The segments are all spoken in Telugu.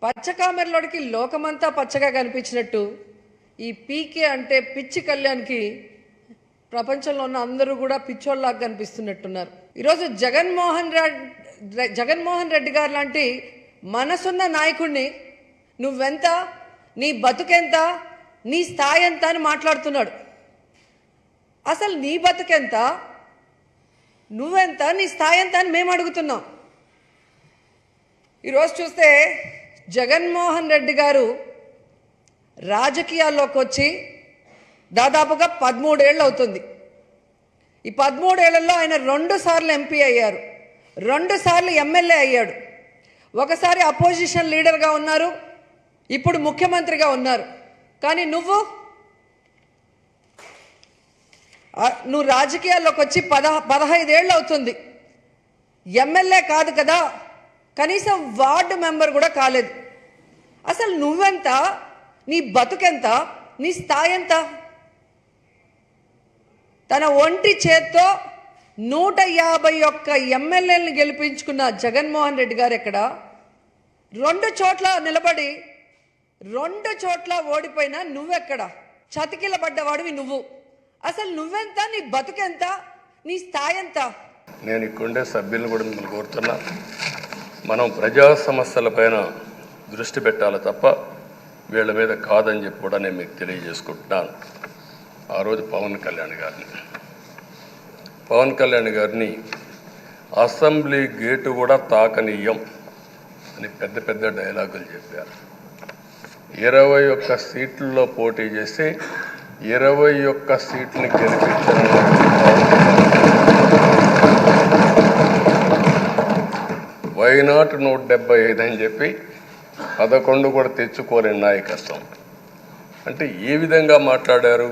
పచ్చకామెరలోడికి లోకమంతా పచ్చగా కనిపించినట్టు ఈ పీకే అంటే పిచ్చి కళ్యాణ్కి ప్రపంచంలో ఉన్న అందరూ కూడా పిచ్చోళ్ళలాగా కనిపిస్తున్నట్టున్నారు. ఈరోజు జగన్మోహన్ రెడ్డి గారు లాంటి మనసున్న నాయకుడిని నువ్వెంత, నీ బతుకెంత, నీ స్థాయి ఎంత అని మాట్లాడుతున్నాడు. అసలు నీ బతుకెంత, నువ్వెంత, నీ స్థాయి ఎంత అని మేము అడుగుతున్నాం. ఈరోజు చూస్తే జగన్మోహన్ రెడ్డి గారు రాజకీయాల్లోకి వచ్చి దాదాపుగా 13 ఏళ్ళు అవుతుంది. ఈ 13 ఏళ్లలో ఆయన 2 సార్లు ఎంపీ అయ్యారు, 2 సార్లు ఎమ్మెల్యే అయ్యాడు, ఒకసారి అపోజిషన్ లీడర్గా ఉన్నారు, ఇప్పుడు ముఖ్యమంత్రిగా ఉన్నారు. కానీ నువ్వు రాజకీయాల్లోకి వచ్చి 15 ఏళ్ళు అవుతుంది. ఎమ్మెల్యే కాదు కదా, కనీసం వార్డు మెంబర్ కూడా కాలేదు. అసలు నువ్వెంత, నీ బతుకెంత, నీ స్థాయి ఎంత? తన ఒంటి చేత్తో 151 ఎమ్మెల్యేలను గెలిపించుకున్న జగన్మోహన్ రెడ్డి గారు ఎక్కడ? 2 చోట్ల నిలబడి 2 చోట్ల ఓడిపోయినా నువ్వెక్కడ? చతికిల పడ్డవాడివి నువ్వు. అసలు నువ్వెంత, నీ బతుకెంత, నీ స్థాయి ఎంత? నేను ఇక్కడుండే సభ్యులను కూడా మిమ్మల్ని కోరుతున్నా, మనం ప్రజా సమస్యలపైన దృష్టి పెట్టాలి తప్ప వీళ్ళ మీద కాదని చెప్పి కూడా నేను మీకు తెలియజేసుకుంటున్నాను. ఆ రోజు పవన్ కళ్యాణ్ గారిని అసెంబ్లీ గేటు కూడా తాకనీయం అని పెద్ద పెద్ద డైలాగులు చెప్పారు. 21 సీట్లలో పోటీ చేసి 21 సీట్లని గెలిపించిన వైనాట్ 175 అని చెప్పి 11 కూడా తెచ్చుకోలేని నాయకత్వం. అంటే ఏ విధంగా మాట్లాడారు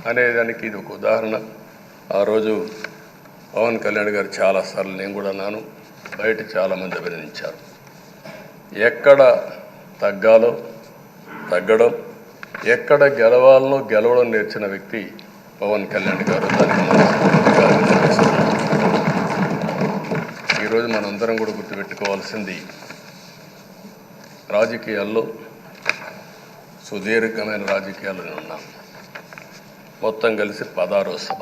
అనేదానికి ఇది ఒక ఉదాహరణ. ఆ రోజు పవన్ కళ్యాణ్ గారు చాలాసార్లు, నేను కూడా అన్నాను, బయట చాలామంది అభినందించారు. ఎక్కడ తగ్గాలో తగ్గడం, ఎక్కడ గెలవాలనో గెలవడం నేర్చిన వ్యక్తి పవన్ కళ్యాణ్ గారు. దానికి ఈరోజు మనందరం కూడా గుర్తుపెట్టుకోవాల్సింది, రాజకీయాల్లో సుదీర్ఘమైన రాజకీయాల్లో ఉన్నాం. మొత్తం కలిసి 16వ సభ.